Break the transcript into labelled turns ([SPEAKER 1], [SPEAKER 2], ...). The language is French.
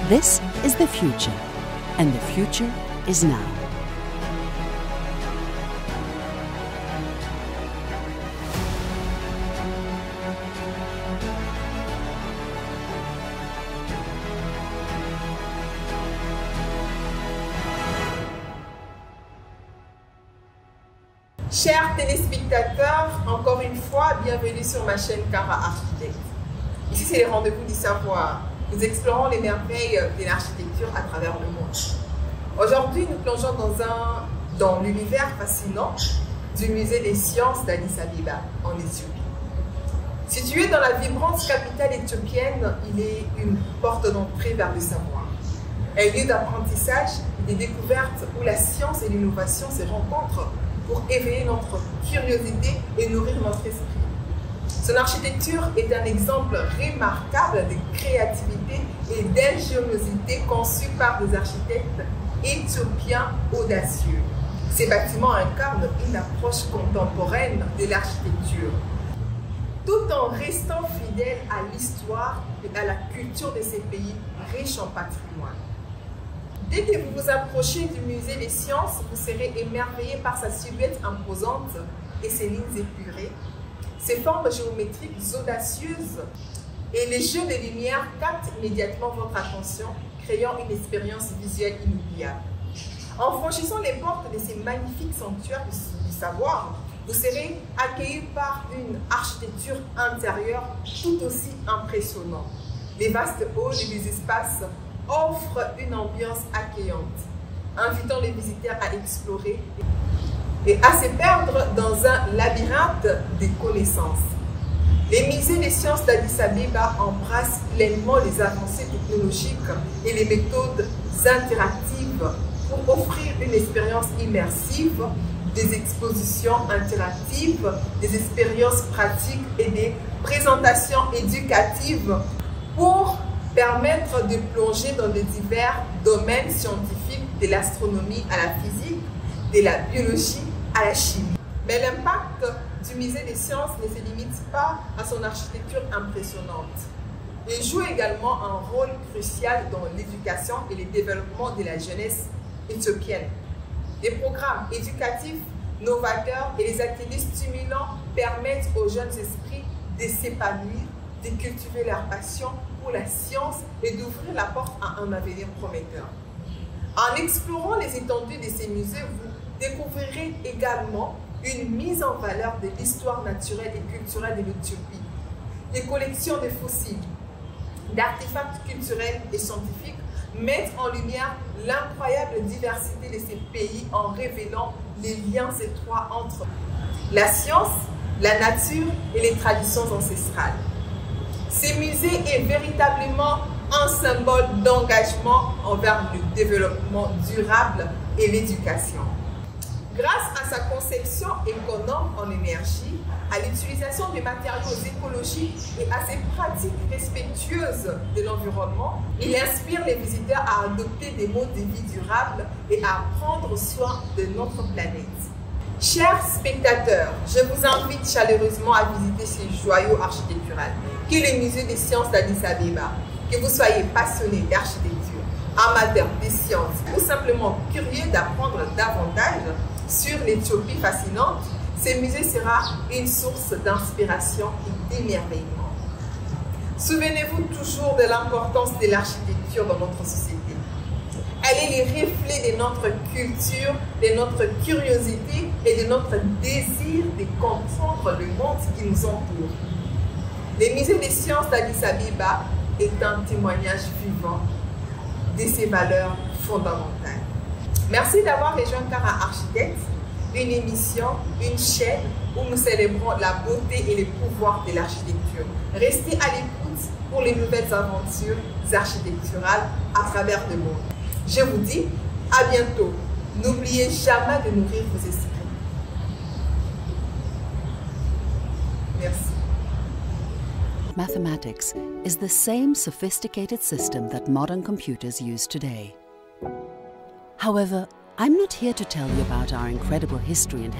[SPEAKER 1] This is the future, and the future is now.
[SPEAKER 2] Chers téléspectateurs, encore une fois, bienvenue sur ma chaîne Kara Architecte. Ici, c'est les rendez-vous du savoir. Nous explorons les merveilles de l'architecture à travers le monde. Aujourd'hui, nous plongeons dans l'univers fascinant du musée des sciences d'Addis Abeba, en Éthiopie. Situé dans la vibrante capitale éthiopienne, il est une porte d'entrée vers le savoir. Un lieu d'apprentissage et de découvertes où la science et l'innovation se rencontrent pour éveiller notre curiosité et nourrir notre esprit. Son architecture est un exemple remarquable de créativité et d'ingéniosité conçue par des architectes éthiopiens audacieux. Ces bâtiments incarnent une approche contemporaine de l'architecture, tout en restant fidèles à l'histoire et à la culture de ces pays riches en patrimoine. Dès que vous vous approchez du musée des sciences, vous serez émerveillé par sa silhouette imposante et ses lignes épurées, ses formes géométriques audacieuses et les jeux de lumière captent immédiatement votre attention, créant une expérience visuelle inoubliable. En franchissant les portes de ces magnifiques sanctuaires du savoir, vous serez accueilli par une architecture intérieure tout aussi impressionnante. Les vastes halls et les espaces offrent une ambiance accueillante, invitant les visiteurs à explorer et à se perdre dans un labyrinthe de connaissances. Les musées des sciences d'Addis Abeba embrassent pleinement les avancées technologiques et les méthodes interactives pour offrir une expérience immersive, des expositions interactives, des expériences pratiques et des présentations éducatives pour permettre de plonger dans de divers domaines scientifiques, de l'astronomie à la physique, de la biologie à la chimie. Mais l'impact du musée des sciences ne se limite pas à son architecture impressionnante. Il joue également un rôle crucial dans l'éducation et le développement de la jeunesse éthiopienne. Des programmes éducatifs novateurs et les ateliers stimulants permettent aux jeunes esprits de s'épanouir, de cultiver leur passion pour la science et d'ouvrir la porte à un avenir prometteur. En explorant les étendues de ces musées, vous découvrirez également une mise en valeur de l'histoire naturelle et culturelle de l'Éthiopie. Les collections de fossiles, d'artefacts culturels et scientifiques mettent en lumière l'incroyable diversité de ces pays en révélant les liens étroits entre la science, la nature et les traditions ancestrales. Ces musées est véritablement un symbole d'engagement envers le développement durable et l'éducation. Grâce à sa conception économe en énergie, à l'utilisation de matériaux écologiques et à ses pratiques respectueuses de l'environnement, il inspire les visiteurs à adopter des modes de vie durables et à prendre soin de notre planète. Chers spectateurs, je vous invite chaleureusement à visiter ce joyau architectural qu'est le musée des sciences d'Addis Abeba. Que vous soyez passionné d'architecture, amateur des sciences ou simplement curieux d'apprendre davantage sur l'Éthiopie fascinante, ce musée sera une source d'inspiration et d'émerveillement. Souvenez-vous toujours de l'importance de l'architecture dans notre société. Elle est le reflet de notre culture, de notre curiosité et de notre désir de comprendre le monde qui nous entoure. Le musée des sciences d'Addis Abeba est un témoignage vivant de ces valeurs fondamentales. Merci d'avoir rejoint Kara Architecte, une émission, une chaîne où nous célébrons la beauté et les pouvoirs de l'architecture. Restez à l'écoute pour les nouvelles aventures architecturales à travers le monde. Je vous dis à bientôt. N'oubliez jamais de nourrir vos esprits. Merci.
[SPEAKER 1] Mathematics is the same sophisticated system that modern computers use today. However, I'm not here to tell you about our incredible history and